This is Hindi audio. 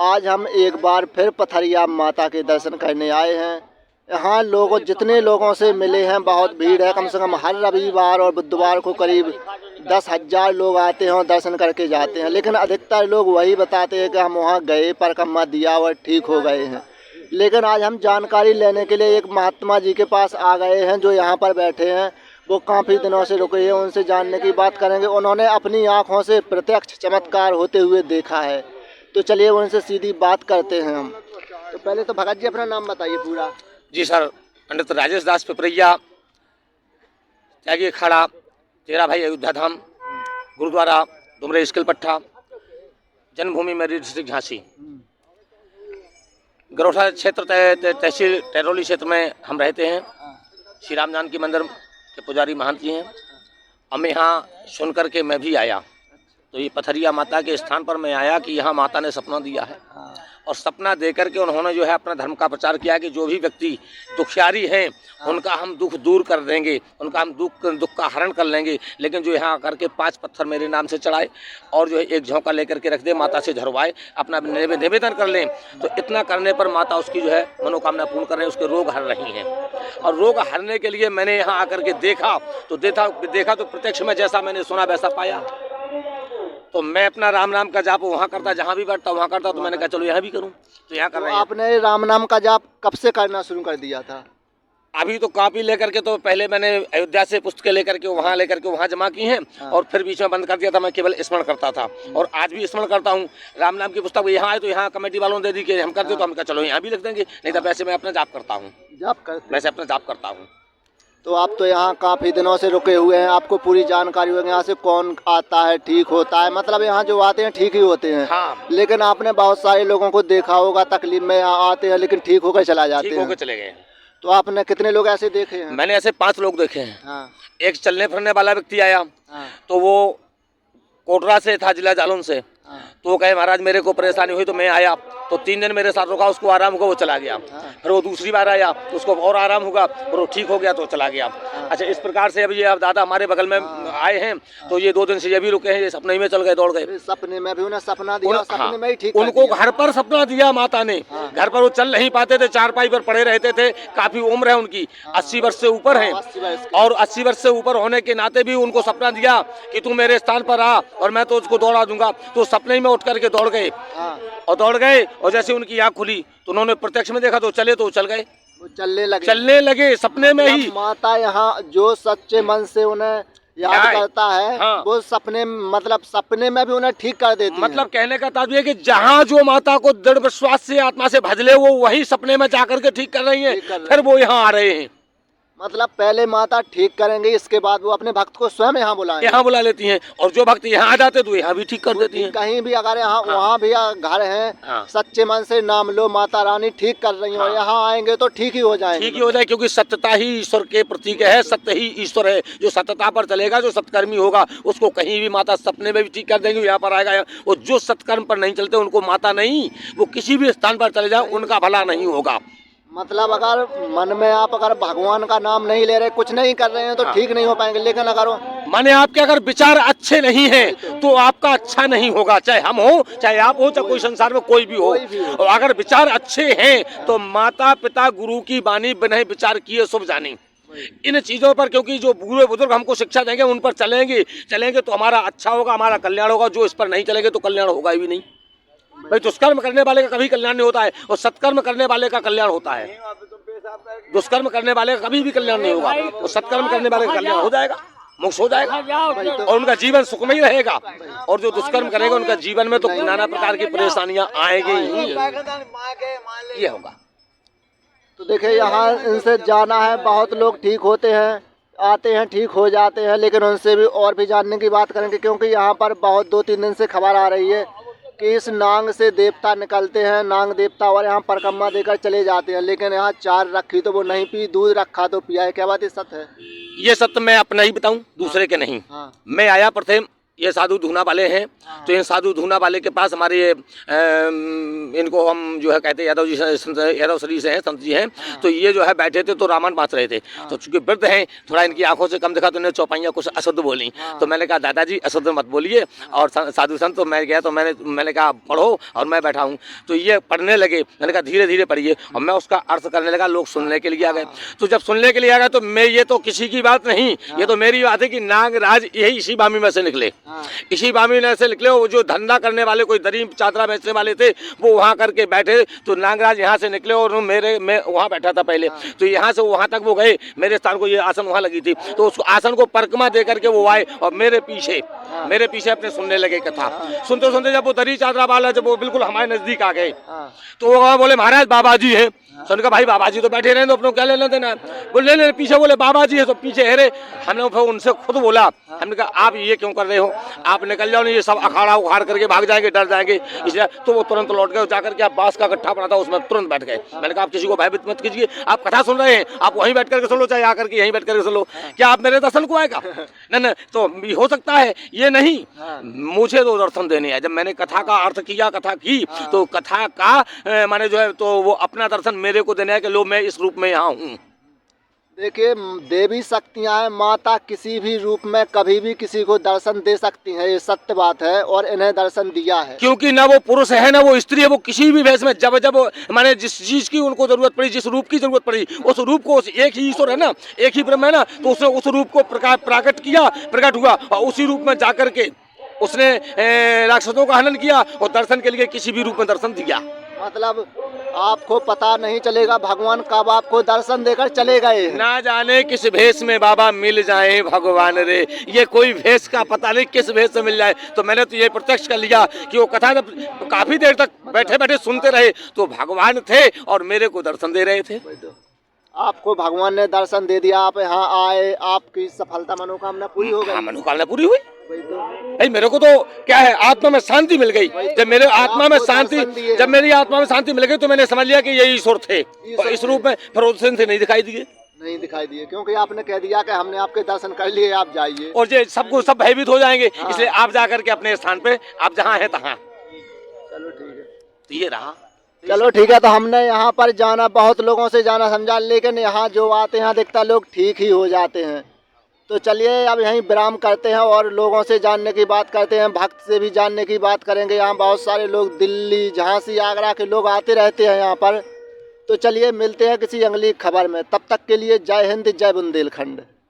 आज हम एक बार फिर पथरिया माता के दर्शन करने आए हैं। यहाँ लोगों जितने लोगों से मिले हैं बहुत भीड़ है। कम से कम हर रविवार और बुधवार को करीब 10,000 लोग आते हैं और दर्शन करके जाते हैं। लेकिन अधिकतर लोग वही बताते हैं कि हम वहाँ गए, परिक्रमा दिया और ठीक हो गए हैं। लेकिन आज हम जानकारी लेने के लिए एक महात्मा जी के पास आ गए हैं जो यहाँ पर बैठे हैं। वो काफ़ी दिनों से रुके हैं, उनसे जानने की बात करेंगे। उन्होंने अपनी आँखों से प्रत्यक्ष चमत्कार होते हुए देखा है। तो चलिए उनसे सीधी बात करते हैं हम। तो पहले तो भगत जी अपना नाम बताइए पूरा। जी सर, पंडित राजेश दास पिपरिया, त्यागी अखाड़ा, तेरा भाई अयोध्या धाम, गुरुद्वारा डुमरे स्किल पट्टा, जन्मभूमि मेरी डिस्ट्रिक्ट झांसी। गरोठा क्षेत्र तहसील टैरोली क्षेत्र में हम रहते हैं। श्री राम जानकी मंदिर के पुजारी महंत जी हैं। अब मैं यहाँ सुन कर के मैं भी आया, तो ये पथरिया माता के स्थान पर मैं आया कि यहाँ माता ने सपना दिया है और सपना दे करके उन्होंने जो है अपना धर्म का प्रचार किया कि जो भी व्यक्ति दुखियारी हैं उनका हम दुख दूर कर देंगे, उनका हम दुख का हरण कर लेंगे। लेकिन जो यहाँ आकर के 5 पत्थर मेरे नाम से चढ़ाए और जो है एक झोंका लेकर के रख दे, माता से झरवाए, अपना निवेदन कर लें, तो इतना करने पर माता उसकी जो है मनोकामना पूर्ण कर रहे हैं, उसके रोग हर रही हैं। और रोग हरने के लिए मैंने यहाँ आकर के देखा तो प्रत्यक्ष में जैसा मैंने सुना वैसा पाया। तो मैं अपना राम नाम का जाप वहाँ करता, जहाँ भी बैठता वहाँ करता, तो मैंने कहा चलो यहाँ भी करूँ, तो यहाँ कर रहे हैं। आपने राम नाम का जाप कब से करना शुरू कर दिया था? अभी तो कॉपी लेकर के, तो पहले मैंने अयोध्या से पुस्तकें लेकर के वहाँ जमा की हैं और फिर बीच में बंद कर दिया था। मैं केवल स्मरण करता था और आज भी स्मरण करता हूँ। राम नाम की पुस्तक यहाँ आए तो यहाँ कमेटी वालों ने दे दी कि हम कर दे, तो हम कहा चलो यहाँ भी लिख देंगे, नहीं तो वैसे मैं अपना जाप करता हूँ। वैसे अपना जाप करता हूँ। तो आप तो यहाँ काफ़ी दिनों से रुके हुए हैं, आपको पूरी जानकारी होगी यहाँ से कौन आता है ठीक होता है। मतलब यहाँ जो आते हैं ठीक ही होते हैं। हाँ। लेकिन आपने बहुत सारे लोगों को देखा होगा तकलीफ में यहाँ आते हैं लेकिन ठीक होकर चला जाते हैं। ठीक होकर चले गए। तो आपने कितने लोग ऐसे देखे हैं? मैंने ऐसे 5 लोग देखे हैं। हाँ। एक चलने फिरने वाला व्यक्ति आया। हाँ। तो वो कोटरा से था, जिला जालौन से। हाँ। तो वो कहे महाराज मेरे को परेशानी हुई, तो मैं आया, तो 3 दिन मेरे साथ रुका, उसको आराम हुआ, वो चला गया। फिर वो दूसरी बार आया तो उसको और आराम हुआ और वो ठीक हो गया तो चला गया। अच्छा, इस प्रकार से अब ये अब दादा हमारे बगल में आए हैं, तो ये 2 दिन से ये भी रुके हैं, ये सपने में चल गए, दौड़ गए। सपने में भी उन्हें सपना दिया, सपने में ही ठीक उनको घर पर सपना दिया माता ने। घर पर वो चल नहीं पाते थे, चारपाई पर पड़े रहते थे। काफी उम्र है उनकी, 80 वर्ष से ऊपर है, और 80 वर्ष से ऊपर होने के नाते भी उनको सपना दिया कि तू मेरे स्थान पर आ और मैं तो उसको दौड़ा दूंगा। तो सपने में उठ करके दौड़ गए और और जैसे उनकी आँख खुली तो उन्होंने प्रत्यक्ष में देखा, तो चले तो चल गए, चलने लगे सपने में ही। माता यहाँ जो सच्चे मन से उन्हें याद करता है। हाँ। वो सपने में भी उन्हें ठीक कर देती है। मतलब कहने का तात्पर्य कि जहाँ जो माता को दृढ़ विश्वास से आत्मा से भजले वो वही सपने में जाकर के ठीक कर रही है, फिर वो यहाँ आ रहे हैं। मतलब पहले माता ठीक करेंगे, इसके बाद वो अपने भक्त को स्वयं यहाँ बुला लेती हैं। और जो भक्त यहाँ आ जाते तो यहाँ भी ठीक कर देती हैं। कहीं भी अगर यहाँ वहाँ भी घर है, सच्चे मन से नाम लो, माता रानी ठीक कर रही है, और यहाँ आएंगे तो ठीक ही हो जाए, क्योंकि सत्यता ही ईश्वर के प्रतीक है, सत्य ही ईश्वर है। जो सत्यता पर चलेगा, जो सत्कर्मी होगा, उसको कहीं भी माता सपने में भी ठीक कर देंगे, यहाँ पर आएगा। और जो सत्कर्म पर नहीं चलते उनको माता नहीं, वो किसी भी स्थान पर चले जाए उनका भला नहीं होगा। मतलब अगर मन में आप अगर भगवान का नाम नहीं ले रहे, कुछ नहीं कर रहे हैं, तो ठीक नहीं हो पाएंगे। लेकिन अगर माने आपके अगर विचार अच्छे नहीं हैं तो आपका अच्छा नहीं होगा, चाहे हम हो, चाहे आप हो, चाहे कोई संसार में कोई भी हो। और अगर विचार अच्छे हैं तो माता पिता गुरु की वाणी बिना विचार किए शुभ जानी। इन चीज़ों पर, क्योंकि जो बूढ़े बुजुर्ग हमको शिक्षा देंगे उन पर चलेंगे तो हमारा अच्छा होगा, हमारा कल्याण होगा। जो इस पर नहीं चलेंगे तो कल्याण होगा ही नहीं। भाई दुष्कर्म करने वाले का कभी कल्याण नहीं होता है, और सत्कर्म करने वाले का कल्याण होता है। दुष्कर्म करने वाले का कभी भी कल्याण नहीं होगा, और सत्कर्म करने वाले का कल्याण हो जाएगा, मोक्ष हो जाएगा, और उनका जीवन सुखमय रहेगा। और जो दुष्कर्म करेगा उनका जीवन में तो नाना प्रकार की परेशानियां आएंगी ही, ये होगा। तो देखिए यहाँ इनसे जाना है, बहुत लोग ठीक होते हैं, आते हैं, ठीक हो जाते हैं। लेकिन उनसे भी और भी जानने की बात करेंगे, क्योंकि यहाँ पर बहुत 2-3 दिन से खबर आ रही है कि इस नांग से देवता निकलते हैं, नांग देवता, और यहाँ परिक्रमा देकर चले जाते हैं। लेकिन यहाँ 4 रखी तो वो नहीं पी, दूध रखा तो पिया है। क्या बात ये सत्य है? ये सत्य मैं अपना ही बताऊं, दूसरे के नहीं। मैं आया प्रथम ये साधु धूना वाले हैं। तो इन साधु धूना वाले के पास हमारे इनको हम जो है कहते हैं यादव जी यादव श्री से हैं, संत जी हैं। तो ये जो है बैठे थे तो रामायण बाँच रहे थे। तो चूंकि वृद्ध हैं, थोड़ा इनकी आंखों से कम दिखा तो इन्हें चौपाइयाँ कुछ अशुद्ध बोली। तो मैंने कहा दादाजी अशुद्ध मत बोलिए। और साधु संत तो मैं गया तो मैंने कहा पढ़ो और मैं बैठा हूँ। तो ये पढ़ने लगे। मैंने कहा धीरे धीरे पढ़िए और मैं उसका अर्थ करने लगा। लोग सुनने के लिए आ गए। तो जब सुनने के लिए आ गए तो मैं ये तो किसी की बात नहीं, ये तो मेरी बात है कि नागराज यही इसी बामी में से निकले। इसी बामी में से निकले। वो जो धंधा करने वाले कोई दरी चादरा बेचने वाले थे वो वहाँ करके बैठे। तो नागराज यहाँ से निकले और मैं वहाँ बैठा था पहले। तो यहाँ से वहाँ तक वो गए। मेरे स्थान को ये आसन वहाँ लगी थी। तो उस आसन को परिक्रमा दे करके वो आए और मेरे पीछे अपने सुनने लगे कथा। सुनते सुनते जब वो दरी चादरा वाला जब वो बिल्कुल हमारे नजदीक आ गए तो वो बोले महाराज बाबा जी हैं। सुनकर भाई बाबा जी तो बैठे रहे तो अपने क्या लेना देना। बोले ले पीछे बोले बाबा जी है तो पीछे है रे। हमने फिर उनसे खुद बोला, हमने कहा आप ये क्यों कर रहे हो, आप निकल जाओ नहीं, ये सब अखाड़ा उखाड़ करके भाग जाएंगे, डर जाएंगे। इसलिए तो वो तुरंत लौट गए। जाकर के आप बांस का गट्ठा बना था उसमें तुरंत बैठ गए। मैंने कहा आप किसी को भयभीत मत कीजिए, आप कथा सुन रहे हैं, आप वहीं बैठ करके सुन लो, चाहे आकर के यहीं बैठ करके सुन लो। क्या आप मेरे दर्शन को आएगा? नहीं तो हो सकता है ये नहीं, मुझे तो दर्शन देने आए। जब मैंने कथा का अर्थ किया, कथा की, तो कथा का माने जो है तो वो अपना दर्शन मेरे को देने आए कि लो मैं इस रूप में यहाँ हूँ। देखिए देवी शक्तियाँ हैं, माता किसी भी रूप में कभी भी किसी को दर्शन दे सकती हैं, ये सत्य बात है और इन्हें दर्शन दिया है। क्योंकि ना वो पुरुष है ना वो स्त्री है, वो किसी भी भेष में जब माने जिस चीज की उनको जरूरत पड़ी, जिस रूप की जरूरत पड़ी, उस रूप को एक ही ईश्वर है ना, एक ही ब्रह्म है ना, तो उसने उस रूप को प्रकट हुआ और उसी रूप में जाकर के उसने राक्षसों का हनन किया और दर्शन के लिए किसी भी रूप में दर्शन दिया। मतलब आपको पता नहीं चलेगा भगवान कब आपको दर्शन देकर चले गए। ना जाने किस भेष में बाबा मिल जाए भगवान रे, ये कोई भेष का पता नहीं किस भेष से मिल जाए। तो मैंने तो ये प्रत्यक्ष कर लिया कि वो कथा जब काफी देर तक बैठे बैठे सुनते रहे तो भगवान थे और मेरे को दर्शन दे रहे थे। आपको भगवान ने दर्शन दे दिया, आप यहाँ आए, आपकी सफलता मनोकामना पूरी हो गई। मनोकामना पूरी हुई भाई। मेरे को तो क्या है आत्मा में शांति मिल गई। जब मेरे आत्मा में शांति, जब मेरी आत्मा में शांति मिल गई तो मैंने समझ लिया कि ये ईश्वर थे और इस रूप में फिर उस दिन से नहीं दिखाई दिए क्योंकि आपने कह दिया कि हमने आपके दर्शन कर लिए, आप जाइए। और ये सबको सब भयभीत हो जाएंगे, इसलिए आप जाकर के अपने स्थान पे आप जहाँ है तहाँ। चलो ठीक है, तो ये रहा। चलो ठीक है। तो हमने यहाँ पर जाना, बहुत लोगों से जाना समझा, लेकिन यहाँ जो आते हैं अधिकतर लोग ठीक ही हो जाते हैं। तो चलिए अब यहीं विराम करते हैं और लोगों से जानने की बात करते हैं, भक्त से भी जानने की बात करेंगे। यहाँ बहुत सारे लोग दिल्ली, झांसी, आगरा के लोग आते रहते हैं यहाँ पर। तो चलिए मिलते हैं किसी अगली खबर में, तब तक के लिए जय हिंद, जय बुंदेलखंड।